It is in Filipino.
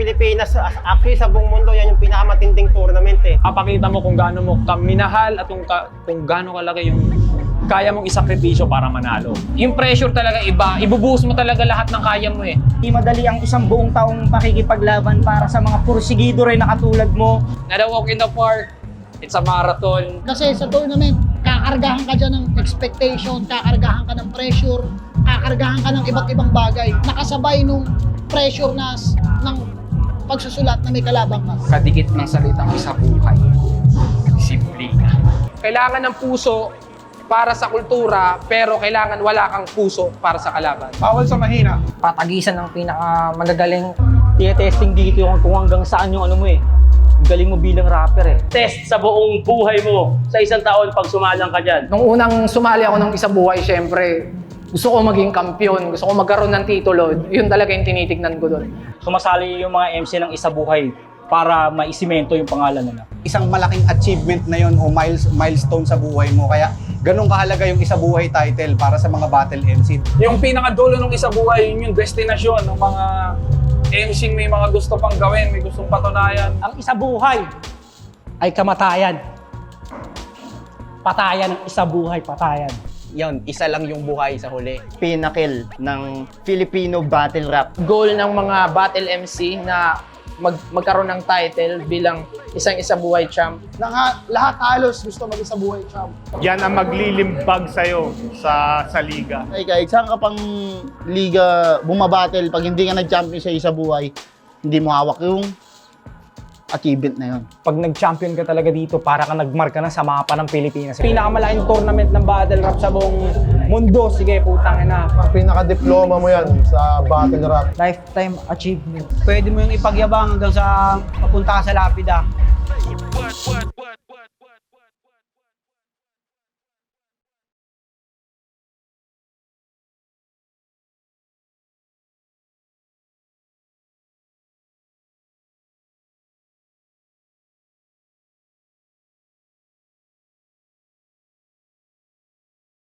Pilipinas, actually sa buong mundo, yan yung pinakamatinding tournament eh. Papakita mo kung gaano mo kaminahal at kung gaano kalaki yung kaya mong isakripisyo para manalo. Yung pressure talaga iba, ibubuhos mo talaga lahat ng kaya mo eh. Di madali ang isang buong taong pakikipaglaban para sa mga pursigido rin na katulad mo. Not a walk in the park, it's a marathon. Kasi sa tournament, kakargahan ka dyan ng expectation, kakargahan ka ng pressure, kakargahan ka ng iba't ibang bagay. Nakasabay nung pressure ng pagsusulat na may kalabang ka. Kadikit ng salitang isa buhay. Disiplina. Kailangan ng puso para sa kultura, pero kailangan wala kang puso para sa kalaban. Bawal sa mahina. Patagisan ng pinakamagagaling. Tinetesting dito kung hanggang saan yung ano mo eh. Ang galing mo bilang rapper eh. Test sa buong buhay mo sa isang taon pag sumalang ka dyan. Nung unang sumali ako ng isa buhay, syempre, gusto ko maging kampiyon, gusto ko magkaroon ng titulo. Yun talaga yung tinitignan ko doon. Sumasali yung mga MC ng isa buhay para maisimento yung pangalan nila. Isang malaking achievement na yun o milestone sa buhay mo. Kaya ganun kahalaga yung isa buhay title para sa mga battle MC. Yung pinakadulo ng isa buhay, yun yung destinasyon ng mga MC may mga gusto pang gawin, may gustong patunayan. Ang isa buhay ay kamatayan. Patayan ng isa buhay, patayan. Yan, isa lang yung buhay sa huli. Pinnacle ng Filipino battle rap. Goal ng mga battle MC na magkaroon ng title bilang isang isa buhay champ. Lahat halos gusto mag-isa buhay champ. Yan ang maglilimbag sa'yo sa liga. Ay, kahit saan ka pang liga bumabattle, pag hindi ka nag-champion sa isa buhay, hindi mo hawak yung achievement na yun. Pag nag-champion ka talaga dito, para ka nagmarka na sa mapa ng Pilipinas. Pinakamalaking tournament ng battle rap sa buong mundo. Sige, putang ina. Pinaka-diploma mo yan sa battle rap. Lifetime achievement. Pwede mo yung ipagyabang hanggang sa papunta ka sa lapida.